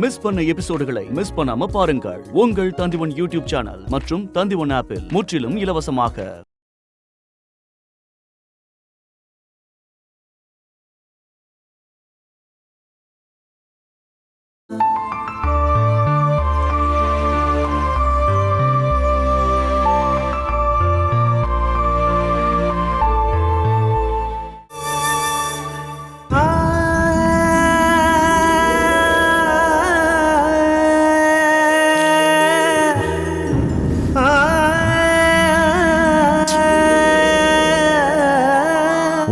Miss பண்ண எபிசோடுகளை miss பண்ணாம பாருங்கள் உங்கள் தந்திவன் யூடியூப் சேனல் மற்றும் தந்திவன் ஆப்பில் முற்றிலும் இலவசமாக.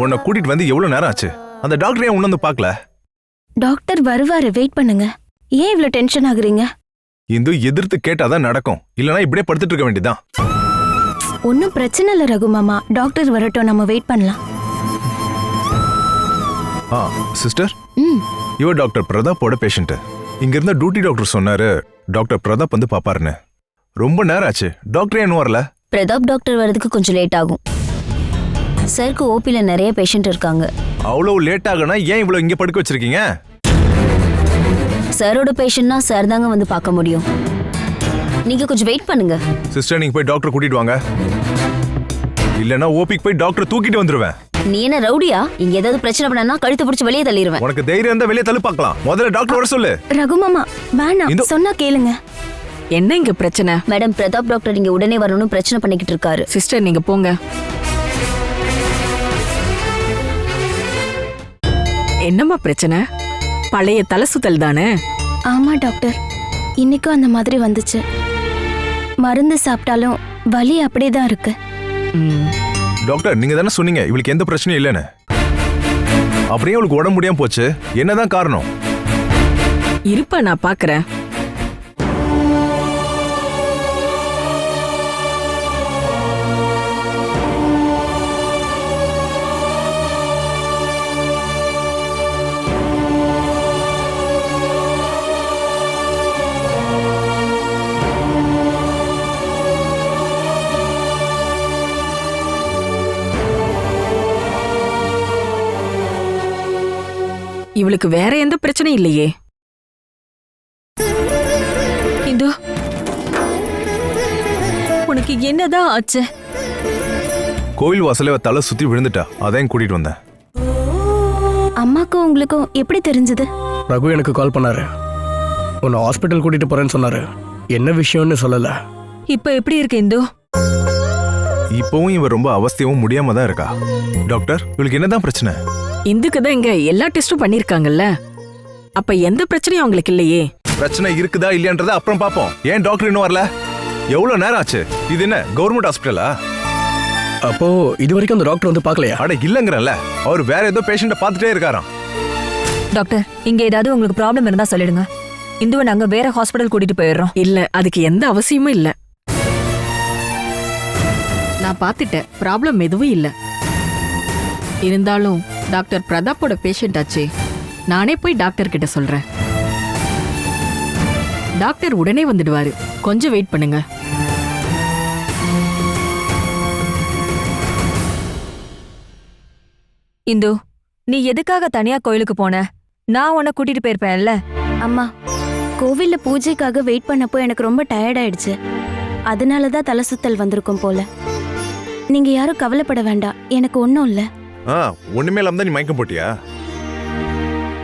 உன்னை கூட்டிட்டு வந்து எவ்வளவு நேரம் ஆச்சு? அந்த டாக்டர் ஏன் உன்ன வந்து பார்க்கல? டாக்டர் வருவாரு, வெயிட் பண்ணுங்க. ஏன் இவ்ளோ டென்ஷன் ஆகுறீங்க? இந்து எதிர்த்து கேட்டாதான் நடக்கும், இல்லனா இப்படியே படுத்துட்டு இருக்க வேண்டியதான். ஒன்னும் பிரச்சனை இல்ல ரகு மாமா, டாக்டர் வரட்டும், நம்ம வெயிட் பண்ணலாம். சிஸ்டர், இவர் டாக்டர் பிரதாப்போட பேஷண்ட். இங்க இருந்த டியூட்டி டாக்டர் சொன்னாரு டாக்டர் பிரதாப் வந்து பாப்பாருன்னு. ரொம்ப நேரம் ஆச்சு, டாக்டர் ஏன் வரல? பிரதாப் டாக்டர் வரதுக்கு கொஞ்சம் லேட் ஆகும். சருக்கு ஓபில நிறைய பேஷண்ட் இருக்காங்க. அவ்வளவு லேட் ஆகுனா ஏன் இவ்வளவு இங்க படுக்க வச்சிருக்கீங்க? சரோட பேஷண்ட்னா சார் தாங்க வந்து பார்க்க முடியும். நீங்க கொஞ்சம் வெயிட் பண்ணுங்க. சிஸ்டர், நீங்க போய் டாக்டர் கூட்டிட்டு வாங்க, இல்லனா ஓபிக்கு போய் டாக்டர் தூக்கிட்டு வந்துருவேன். நீ என்ன ரவுடியா? இங்க ஏதாவது பிரச்சனை பண்ணனா கழுத்து பிடிச்சு வெளியே தள்ளிடுவேன். உனக்கு தைரியம் இருந்தா வெளியே தள்ளு பார்க்கலாம். முதல்ல டாக்டர் வர சொல்லு. ரகு மாமா வேணாம், சொன்னா கேளுங்க. என்ன இங்க பிரச்சனை? மேடம், பிரதாப் டாக்டர் இங்க உடனே வரணும்னு பிரச்சனை பண்ணிக்கிட்டு இருக்காரு. சிஸ்டர், நீங்க போங்க. என்னம்மா பிரச்சனை? பழைய தலை சுத்தல் தானே? ஆமா டாக்டர், இன்னைக்கும் அந்த மாதிரி வந்துச்சு. மருந்து சாப்பிட்டாலும் வலி அப்படியே தான் இருக்கு. டாக்டர், நீங்க தானே சொன்னீங்க இவளுக்கு எந்த பிரச்சனையும் இல்லைன்னு. அப்படியே இவளுக்கு உடம்பு முடியாம போச்சு, என்னதான் காரணம்? இருப்பா, நான் பாக்குறேன். இவளுக்கு வேற எந்த பிரச்சனையும் இல்லையே. இந்து, உனக்கு என்னதான் ஆச்சு? கோவில் வாசல தலை சுத்தி விழுந்துட்டா, அதையும் கூட்டிட்டு வந்தேன். அம்மாக்கும் உங்களுக்கும் எப்படி தெரிஞ்சது? ரகு எனக்கு கால் பண்ணாரு, உன்னை ஹாஸ்பிட்டல் கூட்டிட்டு போறேன்னு சொன்னாரு. என்ன விஷயம்னு சொல்லல. இப்ப எப்படி இருக்கு இந்து? இப்பவும் இவ ரொம்ப அவஸ்தையவும் முடியாம தான் இருக்கா. டாக்டர், இவளுக்கு என்னதான் பிரச்சனை? இந்துக்கு தான் இங்க எல்லா டெஸ்டும் பண்ணிருக்காங்கல்ல, அப்ப எந்த பிரச்சனையும் அவங்களுக்கு இல்லையே. பிரச்சனை இருக்குதா இல்லையன்றத அப்புறம் பாப்போம். ஏன் டாக்டர் இன்னும் வரல? எவ்வளவு நேரம் ஆச்சு? இது என்ன கவர்மெண்ட் ஹாஸ்பிட்டலா? அப்போ இது வரைக்கும் அந்த டாக்டர் வந்து பார்க்கலையா? அட இல்லங்கறல்ல, அவர் வேற ஏதோ பேஷண்ட பார்த்துட்டே இருக்காராம். டாக்டர், இங்க ஏதாவது உங்களுக்கு ப்ராப்ளம் இருந்தா சொல்லிடுங்க. இந்துவை நாங்க வேற ஹாஸ்பிட்டல் கூட்டிட்டு போயிடுறோம். இல்ல, அதுக்கு எந்த அவசியமும் இல்ல. நான் பார்த்துட்டேன், ப்ராப்ளம் எதுவும் இல்ல. இருந்தாலும் டாக்டர் பிரதாப்போட பேஷண்ட் ஆச்சே, நானே போய் டாக்டர் கிட்ட சொல்றேன். டாக்டர் உடனே வந்துடுவாரு, கொஞ்சம் வெயிட் பண்ணுங்க. இந்து, நீ எதுக்காக தனியா கோயிலுக்கு போன? நான் உன்னை கூட்டிட்டு போயிருப்பேன்ல. அம்மா, கோவில்ல பூஜைக்காக வெயிட் பண்ணப்போ எனக்கு ரொம்ப டயர்ட் ஆயிடுச்சு. அதனாலதான் தலை சுத்தல் வந்திருக்கும் போல. நீங்க யாரும் கவலைப்பட வேண்டாம், எனக்கு ஒன்னும் இல்ல. ஒண்ணுமே இல்லாம தான் நீ மயக்கம் போட்டியா?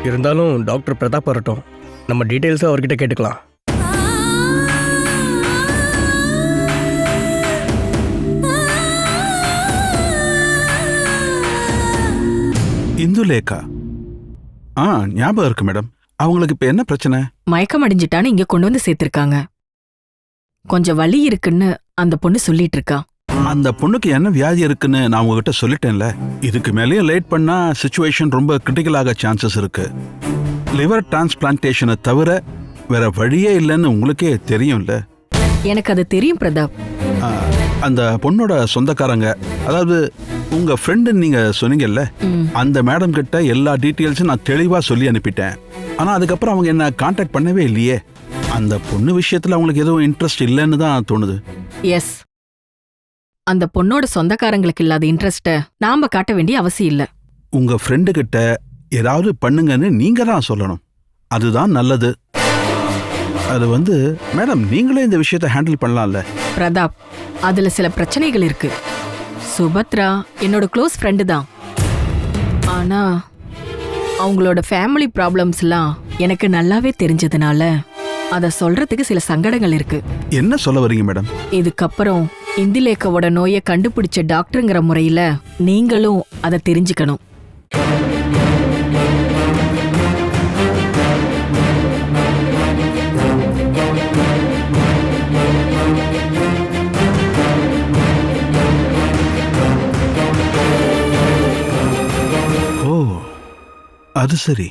இருந்தாலும் டாக்டர் பிரதாப் வரட்டும், நம்ம டீடைல்ஸா அவர்கிட்ட கேட்டுக்கலாம். இந்துலேகா, ஞாபகம் இருக்கு மேடம். அவங்களுக்கு இப்ப என்ன பிரச்சனை? மயக்கம் அடைஞ்சிட்டான்னு இங்க கொண்டு வந்து சேர்த்திருக்காங்க. கொஞ்சம் வலி இருக்குன்னு அந்த பொண்ணு சொல்லிட்டு இருக்கா. அந்த பொண்ணுக்கு என்ன வியாதி இருக்குன்னு நான் உங்ககிட்ட சொல்லிட்டேன்ல. இதுக்கு மேலேயும் லேட் பண்ணா சிச்சுவேஷன் ரொம்ப கிரிட்டிக்கலாக சான்சஸ் இருக்கு. லிவர் டிரான்ஸ்பிளான்டேஷனை தவிர வேற வழியே இல்லைன்னு உங்களுக்கே தெரியும்ல. எனக்கு அது தெரியும் பிரதாப். அந்த பொண்ணோட சொந்தக்காரங்க, அதாவது உங்க ஃப்ரெண்டு நீங்க சொன்னீங்கல்ல, அந்த மேடம் கிட்ட எல்லா டீட்டெயில்ஸும் நான் தெளிவா சொல்லி அனுப்பிட்டேன். ஆனா அதுக்கப்புறம் அவங்க என்ன கான்டாக்ட் பண்ணவே இல்லையே. அந்த பொண்ணு விஷயத்துல அவங்களுக்கு எதுவும் இன்ட்ரெஸ்ட் இல்லைன்னு தான் தோணுது. எஸ், அந்த பொண்ணோட சொந்தக்காரங்களுக்கு இல்லாத இன்ட்ரெஸ்ட நாம காட்ட வேண்டிய அவசியம் இல்ல. உங்க ஃப்ரெண்டு கிட்ட ஏதாவது பண்ணுங்கன்னு நீங்க தான் சொல்லணும். அதுதான் நல்லது. அது வந்து மேடம் நீங்களே இந்த விஷயத்தை ஹேண்டில் பண்ணலாம்ல. பிரதாப், அதுல சில பிரச்சனைகள் இருக்கு. சுபத்ரா என்னோட க்ளோஸ் ஃப்ரெண்டு தான். ஆனா அவங்களோட ஃபேமிலி ப்ராப்ளம்ஸ்லாம் எனக்கு நல்லாவே தெரிஞ்சதுனால அதை சொல்றதுக்கு சில சங்கடங்கள் இருக்கு. என்ன சொல்ல வரீங்க மேடம்? இதுக்கப்புறம் இந்துலேக்காவோட நோயை கண்டுபிடிச்ச டாக்டருங்கிற முறையில நீங்களும் அதை தெரிஞ்சுக்கணும். ஓ, அது சரி.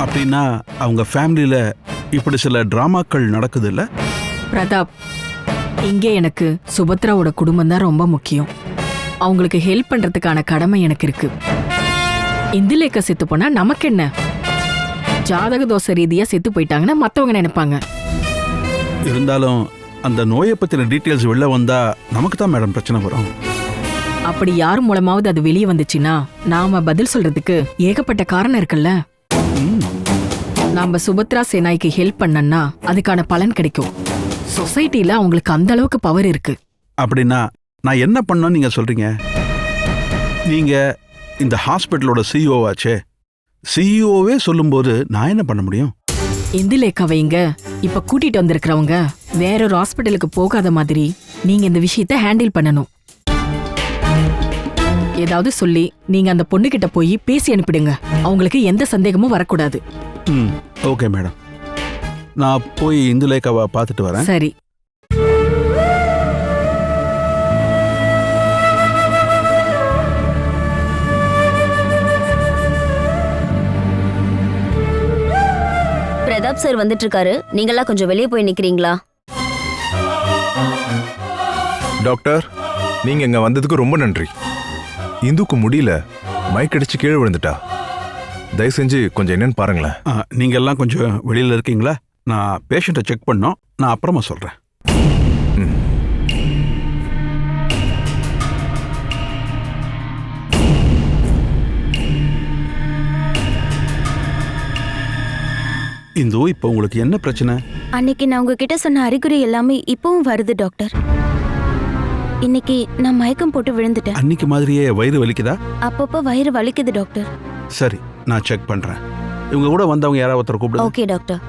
அப்படின்னா அவங்க ஃபேமிலியில இப்படி சில டிராமாக்கள் நடக்குது இல்ல? பிரதாப், இங்கே எனக்கு சுபத்ராவோட குடும்பம் தான் ரொம்ப முக்கியம். அவங்களுக்கு ஹெல்ப் பண்றதுக்கான கடமை எனக்கு இருக்கு. இந்துலேக்கா செத்து போனா நமக்கு என்ன? ஜாதக தோசை ரீதியா செத்து போயிட்டாங்கன்னா மத்தவங்க நினைப்பாங்க. இருந்தாலும் அந்த நோயை பத்தின டீட்டெயில்ஸ் வெளில வந்தா நமக்கு தான் மேடம் பிரச்சனை வரும். அப்படி யார் மூலமாவது அது வெளியே வந்துச்சுன்னா நாம பதில் சொல்றதுக்கு ஏகப்பட்ட காரணம் இருக்குல்ல. நாம சுபத்ரா சேனாய்க்கு ஹெல்ப் பண்ணனா அதுக்கான பலன் கிடைக்கும். சொசைட்டில அவங்களுக்கு அந்த அளவுக்கு பவர் இருக்கு. அப்படின்னா நான் என்ன பண்ணணும்னு நீங்க சொல்றீங்க? நீங்க இந்த ஹாஸ்பிட்டலோட சிஇஓ ஆச்சே. சிஇஓவே சொல்லும்போது நான் என்ன பண்ண முடியும்? இந்துலேக்காவை இங்க இப்ப கூட்டிட்டு வந்திருக்கிறவங்க வேற ஒரு ஹாஸ்பிட்டலுக்கு போகாத மாதிரி நீங்க இந்த விஷயத்தை ஹேண்டில் பண்ணணும். ஏதாவது சொல்லி நீங்க அந்த பொண்ணுகிட்ட போய் பேசி அனுப்பிடுங்க. அவங்களுக்கு எந்த சந்தேகமும் வரக்கூடாது. ஓகே மேடம், நான் போய் இந்துலேக்காவை பார்த்துட்டு வரேன். சரி. பிரதாப் சார் வந்துட்டு இருக்காரு. நீங்களா கொஞ்சம் வெளியே போய் நிக்கிறீங்களா? டாக்டர், நீங்க இங்க வந்ததுக்கு ரொம்ப நன்றி. இந்துக்கு முடியல, மயக்கடிச்சு கீழே விழுந்துட்டா. தயவு செஞ்சு கொஞ்சம் என்னன்னு பாருங்களேன். நீங்க எல்லாம் கொஞ்சம் வெளியில இருக்கீங்களா? நான் பேஷண்ட்டை செக் பண்ணோம், நான் அப்புறமா சொல்றேன். இந்து, இப்போ உங்களுக்கு என்ன பிரச்சனை? அன்னைக்கு நான் உங்ககிட்ட சொன்ன அறிகுறி எல்லாமே இப்பவும் வருது டாக்டர். இன்னைக்கு நான் மயக்கம் போட்டு விழுந்துட்டேன். அன்னைக்கு மாதிரியே வயிறு வலிக்குதா? அப்பப்போ வயிறு வலிக்குது டாக்டர். சரி, நான் செக் பண்றேன். இவங்க கூட வந்தவங்க யாராவது ஒருத்தர் கூப்பிடுங்க. Okay doctor.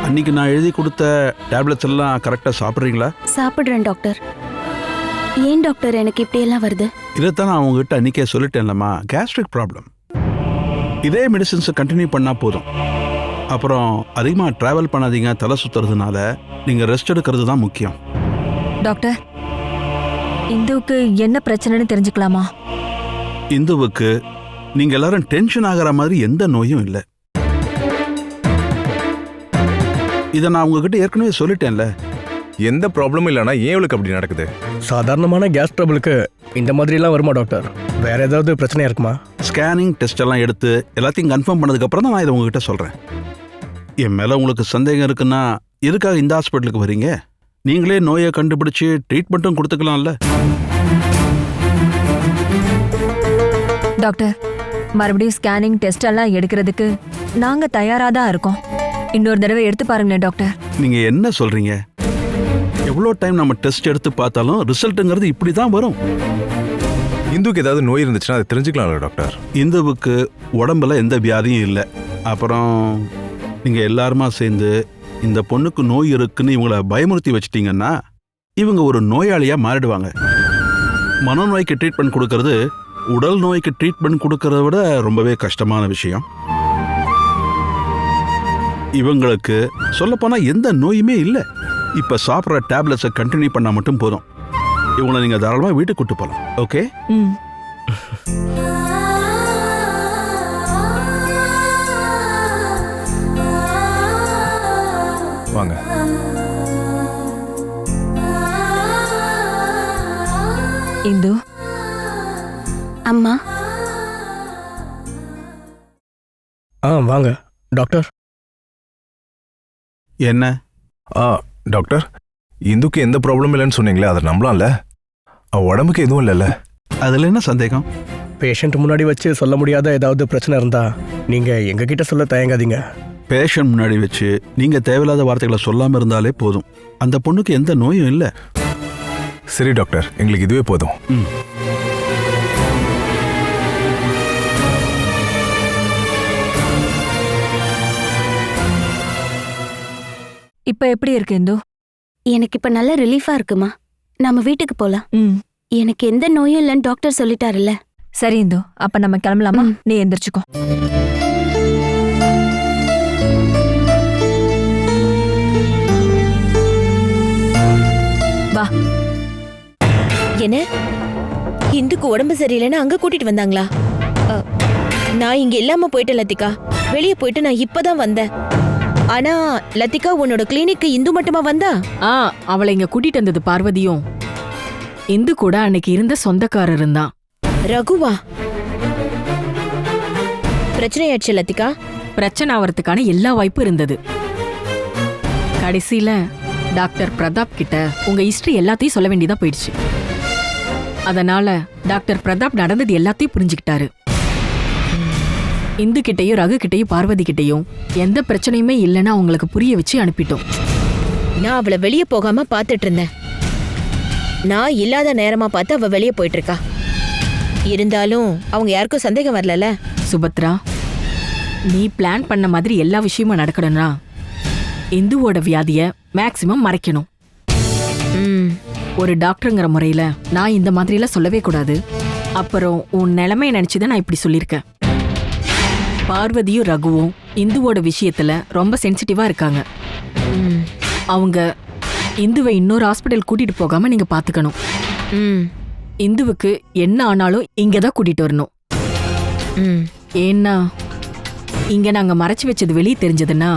அன்னைக்கு நான் எழுதி கொடுத்த டேப்லெட்ஸ் எல்லாம் கரெக்டா சாப்பிட்றீங்களா? சாப்பிடுறேன் டாக்டர். ஏன் டாக்டர் எனக்கு இப்படியெல்லாம் வருது? இதைத்தான் நான் உங்ககிட்ட அன்னைக்கே சொல்லிட்டேன்லம்மா, கேஸ்ட்ரிக் ப்ராப்ளம். இதே மெடிசின்ஸை கண்டினியூ பண்ணா போதும். அப்புறம் அதிகமாக ட்ராவல் பண்ணாதீங்க. தலை சுத்துறதுனால நீங்கள் ரெஸ்ட் எடுக்கிறது தான் முக்கியம். டாக்டர், இந்துவுக்கு என்ன பிரச்சனைன்னு தெரிஞ்சுக்கலாமா? இந்துவுக்கு நீங்கள் எல்லாரும் டென்ஷன் ஆகிற மாதிரி எந்த நோயும் இல்லை. இதை நான் உங்ககிட்ட ஏற்கனவே சொல்லிட்டேன்ல. எந்த ப்ராப்ளமும் இல்லைனா ஏன் இவளுக்கு அப்படி நடக்குது? சாதாரணமான கேஸ் ட்ரபிளுக்கு இந்த மாதிரிலாம் வருமா டாக்டர்? வேற ஏதாவது பிரச்சனையா இருக்குமா? ஸ்கேனிங் டெஸ்ட் எல்லாம் எடுத்து எல்லாத்தையும் கன்ஃபார்ம் பண்ணதுக்கப்புறம் தான் நான் இதை உங்ககிட்ட சொல்கிறேன். என் மேலே உங்களுக்கு சந்தேகம் இருக்குன்னா எதுக்காக இந்த ஹாஸ்பிட்டலுக்கு வரீங்க? நீங்களே நோயை கண்டுபிடிச்சி ட்ரீட்மெண்ட்டும் கொடுத்துக்கலாம்ல. டாக்டர், மறுபடியும் ஸ்கேனிங் டெஸ்ட் எல்லாம் எடுக்கிறதுக்கு நாங்க தயாரா தான் இருக்கோம். இன்னொரு தடவை எடுத்து பாருங்களேன் டாக்டர். நீங்கள் என்ன சொல்கிறீங்க? எவ்வளோ டைம் நம்ம டெஸ்ட் எடுத்து பார்த்தாலும் ரிசல்ட்டுங்கிறது இப்படி தான் வரும். இந்துக்கு ஏதாவது நோய் இருந்துச்சுன்னா அதை தெரிஞ்சுக்கலாம்ல டாக்டர்? இந்துவுக்கு உடம்புல எந்த வியாதியும் இல்லை. அப்புறம் நீங்கள் எல்லாருமா சேர்ந்து இந்த பொண்ணுக்கு நோய் இருக்குன்னு இவங்கள பயமுறுத்தி வச்சிட்டீங்கன்னா இவங்க ஒரு நோயாளியாக மாறிடுவாங்க. மனநோய்க்கு ட்ரீட்மெண்ட் கொடுக்கறது உடல் நோய்க்கு ட்ரீட்மெண்ட் கொடுக்கறத விட ரொம்பவே கஷ்டமான விஷயம். இவங்களுக்கு சொல்லப்போனால் எந்த நோயுமே இல்லை. இப்போ சாப்பிட்ற டேப்லெட்ஸை கண்டினியூ பண்ணால் மட்டும் போதும். இவங்களை நீங்கள் தாராளமாக வீட்டுக்கு கூட்டு போகலாம். ஓகே? வாங்க. இந்து, அம்மா. வாங்க டாக்டர். என்ன டாக்டர், இந்துக்கு எந்த ப்ராப்ளம் இல்லைன்னு சொன்னீங்களே, அதை நம்பலாம்ல? அவ உடம்புக்கு எதுவும் இல்லைல்ல? அதில் என்ன சந்தேகம்? பேஷண்ட் முன்னாடி வச்சு சொல்ல முடியாத ஏதாவது பிரச்சனை இருந்தா நீங்க எங்ககிட்ட சொல்ல தயங்காதீங்க. பேஷண்ட் முன்னாடி வச்சு நீங்கள் தேவையில்லாத வார்த்தைகளை சொல்லாமல் இருந்தாலே போதும். அந்த பொண்ணுக்கு எந்த நோயும் இல்லை. சரி டாக்டர், எங்களுக்கு இதுவே போதும். ம். இப்ப எப்படி இருக்கு இந்து? எனக்கு இப்ப நல்ல ரிலீஃபா இருக்குமா. நாம வீட்டுக்கு போலாம். ம். எனக்கு எந்த நோயும் இல்லைன்னு டாக்டர் சொல்லிட்டாருல்ல. சரி இந்து, அப்ப நம்ம கிளம்பலாமா? நீ எந்திரிச்சுக்கோ. வா. என்ன, இந்துக்கு உடம்பு சரியில்லைன்னு அங்க கூட்டிட்டு வந்தாங்களா? நான் இங்க இல்லாம போயிட்டேன் லத்திகா. வெளியே போயிட்டு நான் இப்பதான் வந்தேன். ஆனா லத்திகா, உன்னோட கிளினிக்கு இந்து மட்டுமா வந்தா? அவளை இங்க கூட்டிட்டு வந்தது பார்வதியும் இந்து கூட அன்னைக்கு இருந்த சொந்தக்காரர் இருந்தான். ரகுவா? பிரச்சனை ஆயிடுச்சு லத்திகா. பிரச்சனை ஆவறதுக்கான எல்லா வாய்ப்பும் இருந்தது. கடைசியில டாக்டர் பிரதாப் கிட்ட உங்க ஹிஸ்டரி எல்லாத்தையும் சொல்ல வேண்டியதா போயிடுச்சு. அதனால டாக்டர் பிரதாப் நடந்தது எல்லாத்தையும் புரிஞ்சுக்கிட்டாரு. இந்து கிட்டையும் ரகு கிட்டையும் பார்வதி கிட்டையும் எந்த பிரச்சனையுமே இல்லைன்னு அவங்களுக்கு புரிய வச்சு அனுப்பிட்டோம். நான் அவளை வெளியே போகாம பாத்துட்டு இருந்தேன். நான் இல்லாத நேரமா பார்த்து அவ வெளியே போயிட்டு இருக்கா. இருந்தாலும் அவங்க யாருக்கும் சந்தேகம் வரல. சுபத்ரா, நீ பிளான் பண்ண மாதிரி எல்லா விஷயமும் நடக்கணும்னா இந்துவோட வியாதிய மேக்சிமம் மறைக்கணும். ஒரு டாக்டருங்கிற முறையில நான் இந்த மாதிரிலாம் சொல்லவே கூடாது. அப்புறம் உன் நிலைமையை நினைச்சுதான் நான் இப்படி சொல்லியிருக்கேன். பார்வதியும் ரகுவும் இந்துவோட விஷயத்துல ரொம்ப சென்சிட்டிவா இருக்காங்க. அவங்க இந்துவை இன்னொரு ஹாஸ்பிட்டல் கூட்டிட்டு போகாம நீங்க பாத்துக்கணும். இந்துவுக்கு என்ன ஆனாலும் இங்கதான் கூட்டிட்டு வரணும். ஏன்னா இங்க நாங்க மறைச்சு வச்சது வெளியே தெரிஞ்சதுன்னா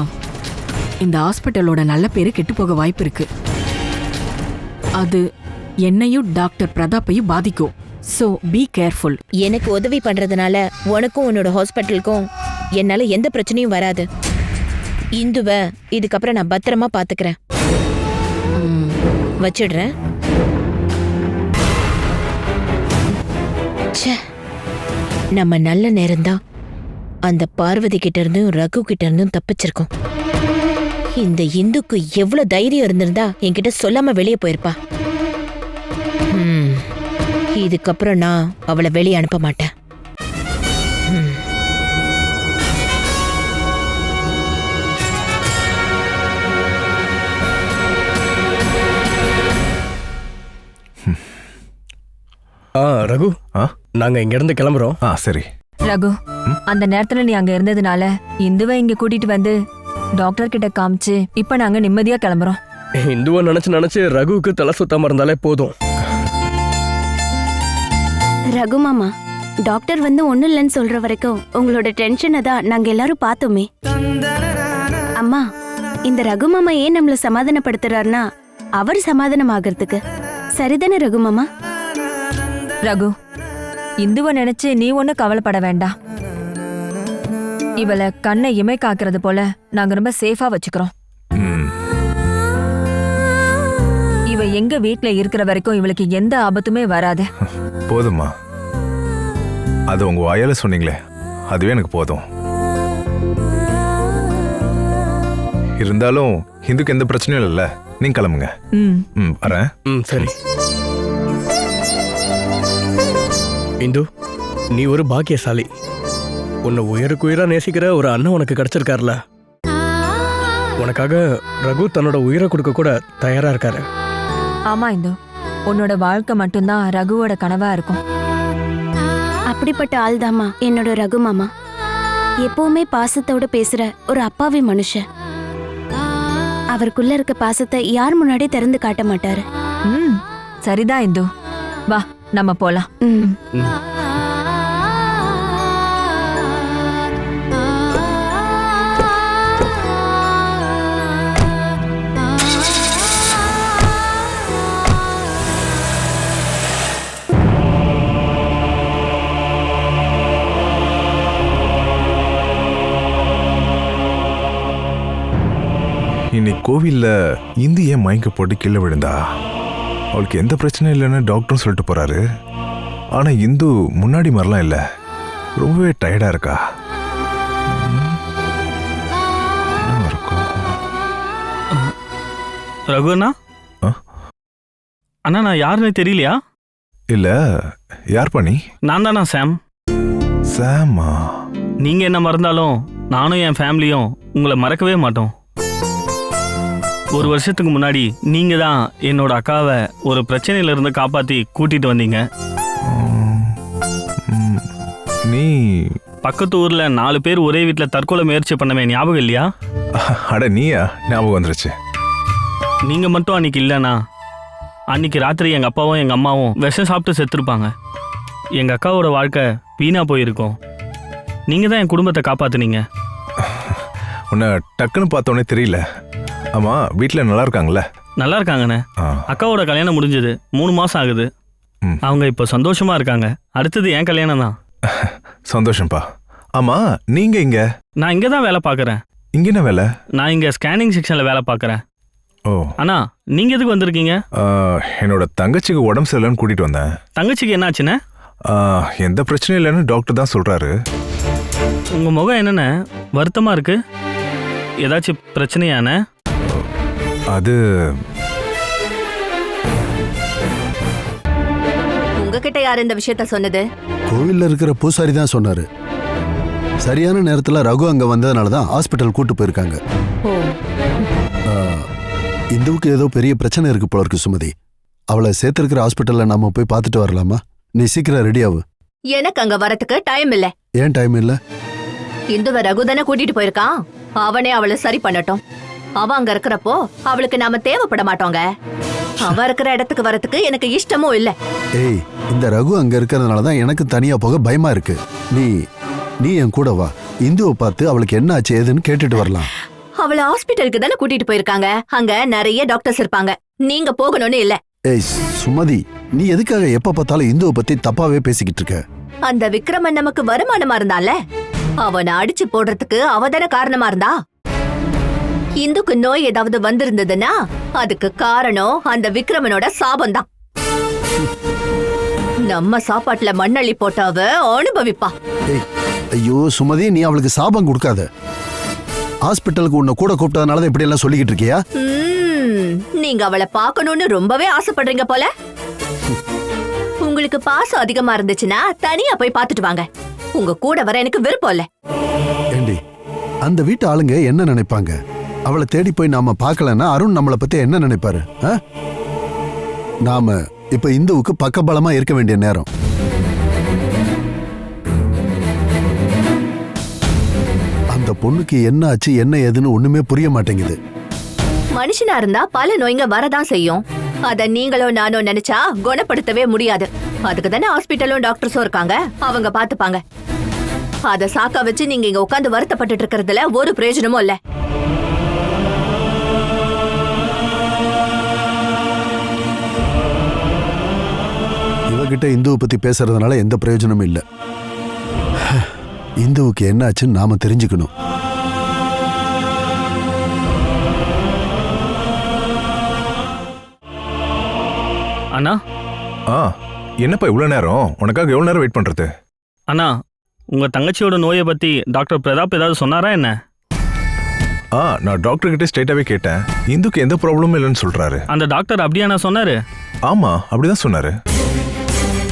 இந்த ஹாஸ்பிட்டலோட நல்ல பேரு கெட்டு போக வாய்ப்பு இருக்கு. அது என்னையும் டாக்டர் பிரதாப்பையும் பாதிக்கும். So be careful. எனக்கு உதவி பண்றதுனால உனக்கும் உன்னோட ஹாஸ்பிட்டலுக்கும் என்னால எந்த பிரச்சனையும் வராது. இந்துவ இதுக்கப்புறம் நான் பத்திரமா பாத்துக்கிறேன். வச்சிடுறேன். நம்ம நல்ல நேரம்தான் அந்த பார்வதி கிட்ட இருந்தும் ரகு கிட்ட இருந்தும் தப்பிச்சிருக்கோம். இந்த இந்துக்கு எவ்வளவு தைரியம் இருந்திருந்தா என்கிட்ட சொல்லாம வெளியே போயிருப்பா. இதுக்கப்புறம் நான் அவளை வெளியே அனுப்ப மாட்டேன். ரகு, நாங்க இங்க இருந்து கிளம்புறோம். சரி ரகு, அந்த நேரத்துல நீ அங்க இருந்ததுனால இந்துவை இங்க கூட்டிட்டு வந்து டாக்டர் கிட்ட காமிச்சு இப்ப நாங்க நிம்மதியா கிளம்புறோம். இந்துவை நினைச்சு ரகுவுக்கு தலை சுத்தாம இருந்தாலே போதும். ரகு மாமா, டாக்டர் வந்து ஒண்ணும் இல்லைன்னு சொல்ற வரைக்கும் உங்களோட டென்ஷனை தான் நாங்க எல்லாரும் பார்த்தோமே. அம்மா, இந்த ரகு மாமா ஏன் நம்மள சமாதானப்படுத்துறாருன்னா அவர் சமாதானம் ஆகிறதுக்கு. சரிதானே ரகு மாமா? ரகு, இந்துவை நினைச்சு நீ ஒன்னும் கவலைப்பட வேண்டாம். இவளை கண்ணை இமை காக்கிறது போல நாங்க ரொம்ப சேஃபா வச்சுக்கிறோம். இவ எங்க வீட்ல இருக்கிற வரைக்கும் இவளுக்கு எந்த ஆபத்துமே வராது. போதுமா? அது உங்க வாயால சொன்னீங்களே, அதுவே எனக்கு போதும். இருந்தாலும் இந்துக்கு எந்த பிரச்சனையும் இல்லைல்ல, நீங்க கிளம்புங்க. வரேன். சரி. இந்து, நீ ஒரு பாக்கியசாலி. உன்னை உயிருக்குயிரா நேசிக்கிற ஒரு அண்ணன் உனக்கு கிடைச்சிருக்காருல. உனக்காக ரகு தன்னோட உயிரை கொடுக்க கூட தயாரா இருக்காரு. ஆமா இந்து, உன்னோட வாழ்க்கை மட்டும்தான் ரகுவோட கனவா இருக்கும். அப்படிப்பட்ட ஆள் தாமா என்னோட ரகு மாமா. எப்பவுமே பாசத்தோட பேசுற ஒரு அப்பாவி மனுஷன். அவருக்குள்ள இருக்க பாசத்தை யார் முன்னாடி திறந்து காட்ட மாட்டாரு. சரிதான் இந்து, வா நம்ம போலாம். இன்னைக்கு கோவில்ல இந்து ஏன் மயங்க போட்டு கீழே விழுந்தா? அவளுக்கு எந்த பிரச்சனையும் இல்லைன்னு டாக்டரும் சொல்லிட்டு போறாரு. ஆனா இந்து முன்னாடி மாதிரிலாம் இல்லை, ரொம்பவே டயர்டா இருக்கா. என்ன இருக்கும்? ரகுண்ணா அண்ணா, நான் யாருன்னு தெரியலையா? இல்ல, யார் பண்ணி? நான் தானா சாம். சாமா? நீங்க என்ன மறந்தாலும் நானும் என் ஃபேமிலியும் உங்களை மறக்கவே மாட்டோம். ஒரு வருஷத்துக்கு முன்னாடி நீங்க தான் என்னோட அக்காவை ஒரு பிரச்சனையில இருந்து காப்பாத்தி கூட்டிட்டு வந்தீங்க. நீ பக்கத்து ஊர்ல 4 பேர் ஒரே வீட்டுல தற்கொலை முயற்சி பண்ணவே ஞாபகம் இல்லையா? அட நீயா, ஞாபகம் வந்துருச்சு. நீங்க மட்டும் அன்னைக்கு இல்லைண்ணா, அன்னைக்கு ராத்திரி எங்க அப்பாவும் எங்க அம்மாவும் விஷம் சாப்பிட்டு செத்துருப்பாங்க. எங்க அக்காவோட வாழ்க்கை வீணா போயிருக்கும். நீங்க தான் என் குடும்பத்தை காப்பாத்துனீங்க. உன்னை டக்குன்னு பார்த்தோன்னே தெரியல. ஆமா, வீட்டுல நல்லா இருக்காங்கல்ல? நல்லா இருக்காங்கண்ணே. அக்காவோட கல்யாணம் முடிஞ்சது 3 மாசம் ஆகுது. அவங்க இப்போ சந்தோஷமா இருக்காங்க. அடுத்தது என் கல்யாணம் தான். சந்தோஷம்பா. ஆமா, நீங்க இங்க? நான் இங்க தான் வேலை பார்க்கறேன். இங்க என்ன வேலை? நான் இங்க ஸ்கேனிங் செக்ஷன்ல வேலை பார்க்கறேன். ஓ. அண்ணா, நீங்க எதுக்கு வந்திருக்கீங்க? என்னோட தங்கச்சிக்கு உடம்பு சரியில்லைன்னு கூட்டிட்டு வந்தேன். தங்கச்சிக்கு என்னாச்சுண்ணே? எந்த பிரச்சனையும் இல்லைன்னு டாக்டர் தான் சொல்றாரு. உங்க முகம் என்னண்ணே வருத்தமா இருக்கு? ஏதாச்சும் பிரச்சனையாண்ணே? அது உங்ககிட்ட யார் இந்த விஷயத்த சொன்னது? கோவில்ல இருக்கிற பூசாரி தான் சொன்னாரு. சரியான நேரத்துல ரகு அங்க வந்ததுனால தான் ஹாஸ்பிட்டல் கூட்டு போயிருக்காங்க. இந்துவுக்கு ஏதோ பெரிய பிரச்சனை இருக்கு போல இருக்கு சுமதி. அவளை சேர்த்திருக்கிற ஹாஸ்பிட்டல்ல நாம போய் பார்த்துட்டு வரலாமா? நீ சீக்கிரம் ரெடி ஆகு. எனக்கு அங்க வரதுக்கு டைம் இல்ல. ஏன் டைம் இல்ல? இந்துவ ரகுதானே கூட்டிட்டு போயிருக்கான். அவனே அவளை சரி பண்ணட்டும். அவ அங்க இருக்கிறப்போ அவளுக்கு நாம தேவைப்பட மாட்டோங்க. அவ இருக்கிற இடத்துக்கு வரதுக்கு எனக்கு இஷ்டமும் இல்ல. ஏய், இந்த ரகு அங்க இருக்கிறதுனால தான் எனக்கு தனியா போக பயமா இருக்கு. நீ என் கூட வா. இந்துவை பார்த்து அவளுக்கு என்ன ஆச்சு ஏதுன்னு கேட்டுட்டு வரலாம். அவளை ஹாஸ்பிட்டலுக்கு தானே கூட்டிட்டு போயிருக்காங்க. அங்க நிறைய டாக்டர்ஸ் இருப்பாங்க. நீங்க போகணும்னு இல்ல. ஏய் சுமதி, நீ எதுக்காக எப்ப பார்த்தாலும் இந்துவை பத்தி தப்பாவே பேசிக்கிட்டு இருக்க? அந்த விக்ரமன் நமக்கு வருமானமா இருந்தால அவனை அடிச்சு போடுறதுக்கு அவதான காரணமா இருந்தா. இந்துக்கு நோய் ஏதாவது வந்திருந்ததுன்னா அதுக்கு காரணம் அந்த விக்ரமனோட சாபம்தான். நம்ம சாப்பாட்டுல மண்ணள்ளி போட்டாவ அனுபவிப்பா. ஐயோ சுமதி, நீ அவளுக்கு சாபம் கொடுக்காத. ஹாஸ்பிட்டலுக்கு உன்னை கூட கூப்பிட்டதுனால இப்படி எல்லாம் சொல்லிக்கிட்டு இருக்கியா? நீங்க அவளை பார்க்கணும்னு ரொம்பவே ஆசைப்படுறீங்க போல. உங்களுக்கு பாசம் அதிகமா இருந்துச்சுன்னா தனியா போய் பார்த்துட்டு வாங்க. உங்க கூட வர எனக்கு விருப்பம் இல்ல. ஏண்டி, அந்த வீட்டு ஆளுங்க என்ன நினைப்பாங்க? அவளை தேடி போய் நாம பார்க்கலன்னா அருண் நம்மளை பத்தி என்ன நினைப்பாரு? நாம இப்ப இந்துவுக்கு பக்கபலமா இருக்க வேண்டிய நேரம். அந்த பொண்ணுக்கு என்ன ஆச்சு என்ன ஏதுன்னு ஒண்ணுமே புரிய மாட்டேங்குது. மனுஷனா இருந்தா பல நோய்ங்க வரதான் செய்யும். அத நீங்களோ நானோ நினைச்சா குணப்படுத்தவே முடியாது. அதுக்கு தானே ஹாஸ்பிட்டலும் டாக்டர்ஸும் இருக்காங்க. அவங்க பாத்துப்பாங்க. அத சாக்கா வச்சு நீங்க இங்க உட்காந்து வருத்தப்பட்டு இருக்கிறதுல ஒரு பிரயோஜனமும் இல்ல. இவகிட்ட இந்துவை பத்தி பேசுறதுனால எந்த பிரயோஜனமும் இல்ல. இந்துவுக்கு என்ன ஆச்சுன்னு நாம தெரிஞ்சுக்கணும். அண்ணா. என்னப்பா இவ்வளவு நேரம்? உனக்காக எவ்வளவு நேரம் வெயிட் பண்றது? அண்ணா, உங்க தங்கச்சியோட நோயை பத்தி டாக்டர் பிரதாப் ஏதாவது சொன்னாரா என்ன? நான் டாக்டர் கிட்ட ஸ்ட்ரைட்டாவே கேட்டேன். இந்துக்கு எந்த ப்ராப்ளமும் இல்லைன்னு சொல்றாரு. அந்த டாக்டர் அப்படியா நான் சொன்னாரு? ஆமா, அப்படிதான் சொன்னாரு.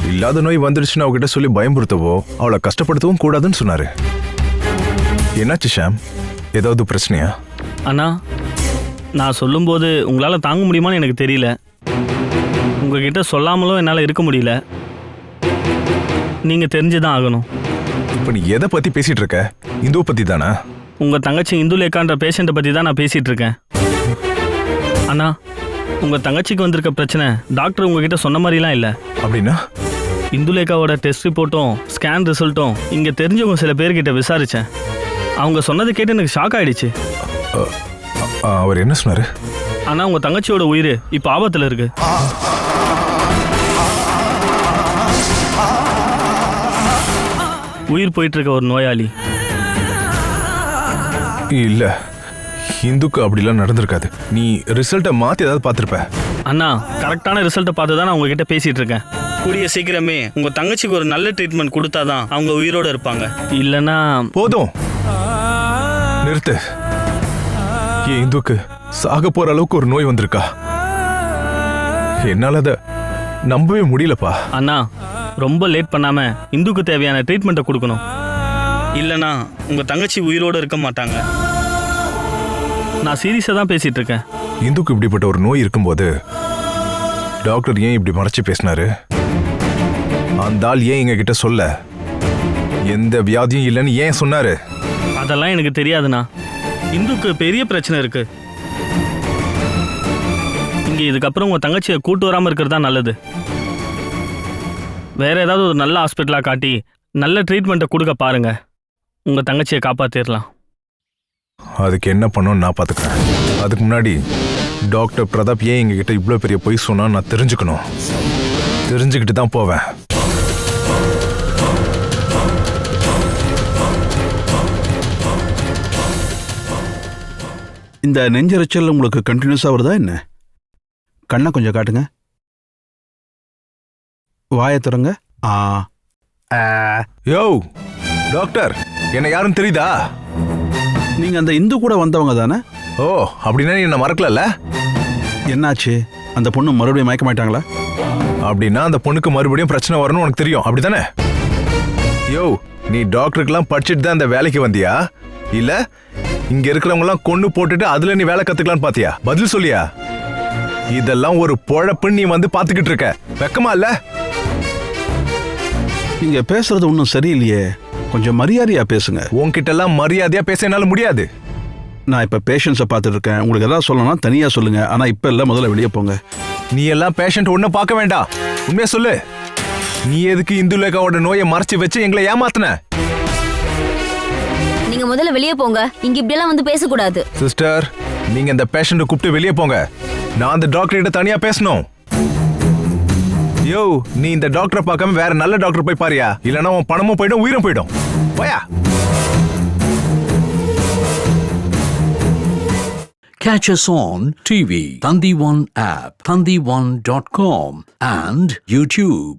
இல்லாத நோய் வந்துடுச்சுன்னு அவகிட்ட சொல்லி பயமுறுத்தவோ அவளை கஷ்டப்படுத்தவும் கூடாதுன்னு சொன்னாரு. என்னாச்சு ஷாம்? ஏதாவது பிரச்சனையா? அண்ணா, நான் சொல்லும்போது உங்களால தாங்க முடியுமான்னு எனக்கு தெரியல. உங்ககிட்ட சொல்லாமலும் என்னால இருக்க முடியல. நீங்க தெரிஞ்சுதான் ஆகணும். இப்ப நீ எதை பத்தி பேசிட்டு இருக்க? இந்துவை பத்தி தானே? உங்க தங்கச்சி இந்துலேக்கான்ற பேஷண்ட்டை பத்தி தான் நான் பேசிட்டு இருக்கேன். அண்ணா, உங்க தங்கச்சிக்கு வந்திருக்க பிரச்சனை டாக்டர் உங்ககிட்ட சொன்ன மாதிரிலாம் இல்ல. அப்படின்னா? இந்துலேக்காவோட டெஸ்ட் ரிப்போர்ட்டும் ஸ்கேன் ரிசல்ட்டும் இங்க தெரிஞ்சவங்க சில பேர்கிட்ட விசாரிச்சேன். அவங்க சொன்னதை கேட்டு எனக்கு ஷாக் ஆயிடுச்சு. அவர் என்ன சொன்னாரு? ஆனா உங்க தங்கச்சியோட உயிர் இப்ப ஆபத்துல இருக்கு. உயிர் போயிட்டு இருக்க ஒரு நோயாளி. இல்ல, இந்துக்கு அப்படிலாம் நடந்திருக்காது. நீ ரிசல்ட்டை மாத்தி ஏதாவது பார்த்திருப்ப. அண்ணா கரெக்டான ரிசல்ட்டை பார்த்து தான் நான் உங்ககிட்ட பேசிட்டு இருக்கேன். கூடிய சீக்கிரமே உங்க தங்கச்சிக்கு ஒரு நல்ல ட்ரீட்மெண்ட் கொடுத்தாதான் அவங்க உயிரோட இருப்பாங்க. இல்லைன்னா போதும், நிறுத்து. என் இந்துக்கு சாக போற அளவுக்கு ஒரு நோய் வந்திருக்கா? என்னால அதை நம்பவே முடியலப்பா. அண்ணா ரொம்ப லேட் பண்ணாம இந்துக்கு தேவையான ட்ரீட்மெண்ட்டை கொடுக்கணும். இல்லைன்னா உங்க தங்கச்சி உயிரோட இருக்க மாட்டாங்க. நான் சீரியஸா தான் பேசிட்டு இருக்கேன். இந்துக்கு இப்படிப்பட்ட ஒரு நோய் இருக்கும்போது டாக்டர் ஏன் இப்படி மறைச்சு பேசினாரு? அந்த ஆள் ஏன் எங்க கிட்ட சொல்ல? எந்த வியாதியும் இல்லைன்னு ஏன் சொன்னாரு? அதெல்லாம் எனக்கு தெரியாதுண்ணா. இந்துக்கு பெரிய பிரச்சனை இருக்கு. இங்க இதுக்கப்புறம் உங்க தங்கச்சியை கூட்டு வராம இருக்கிறது தான் நல்லது. வேற ஏதாவது ஒரு நல்ல ஹாஸ்பிட்டலா காட்டி நல்ல ட்ரீட்மெண்ட்டை கொடுக்க பாருங்க. உங்க தங்கச்சியை காப்பாத்திடலாம். அதுக்கு என்ன பண்ணணும்னு நான் பார்த்துக்கிறேன். அதுக்கு முன்னாடி டாக்டர் பிரதாப் ஏன் எங்ககிட்ட இவ்வளோ பெரிய பொய் சொன்னா நான் தெரிஞ்சுக்கணும். தெரிஞ்சுக்கிட்டு தான் போவேன். இந்த நெஞ்சரிச்சல் உங்களுக்கு கண்டினியூஸா வருதா என்ன? கண்ணை கொஞ்சம் காட்டுங்க. வாயை திறங்க. யோ டாக்டர், என்ன யாருன்னு தெரியுதா? நீங்க அந்த இந்து கூட வந்தவங்க தானே? ஓ, அப்படின்னா நீ என்ன மறக்கல? என்னாச்சு? அந்த பொண்ணு மறுபடியும் மயக்க மாட்டாங்களா? அப்படின்னா அந்த பொண்ணுக்கு மறுபடியும் பிரச்சனை வரணும்னு உனக்கு தெரியும், அப்படித்தானே? யோ, நீ டாக்டருக்கெல்லாம் படிச்சுட்டு தான் இந்த வேலைக்கு வந்தியா? இல்ல இங்க இருக்கிறவங்க எல்லாம் கொண்டு போட்டுட்டு அதுல நீ வேலை கத்துக்கலான்னு பாத்தியா? பதில் சொல்லியா? இதெல்லாம் ஒரு பொழப்புன்னு நீ வந்து பாத்துக்கிட்டு இருக்க. வெக்கமா இல்ல? நீங்க பேசுறது ஒன்றும் சரியில்லையே. கொஞ்சம் மரியாதையா பேசுங்க. உன்கிட்ட எல்லாம் மரியாதையா பேச என்னால முடியாது. நான் இப்ப பேஷண்ட்ஸை பார்த்துட்டு இருக்கேன். உங்களுக்கு ஏதாவது சொல்லணும்னா தனியா சொல்லுங்க. ஆனா இப்ப இல்ல, முதல்ல வெளியே போங்க. நீ எல்லாம் பேஷண்ட் ஒன்னும் பார்க்க வேண்டாம். உண்மையா சொல்லு, நீ எதுக்கு இந்துலேகாவோட நோயை மறைச்சு வச்சு எங்களை ஏமாத்தின? நீங்க முதல்ல வெளியே போங்க. இங்க இப்படி எல்லாம் வந்து பேசக்கூடாது. சிஸ்டர், நீங்க இந்த பேஷண்ட்டை கூப்பிட்டு வெளியே போங்க. நான் அந்த டாக்டர் கிட்ட தனியா பேசணும். யோ, நீ இந்த டாக்டரை பார்க்காம வேற நல்ல டாக்டர் போய் பாரியா? இல்லைன்னா உன் பணமும் போயிடும், உயிரும் போயிடும். போயா. Catch us on TV, Thandivan app, thandivan.com and YouTube.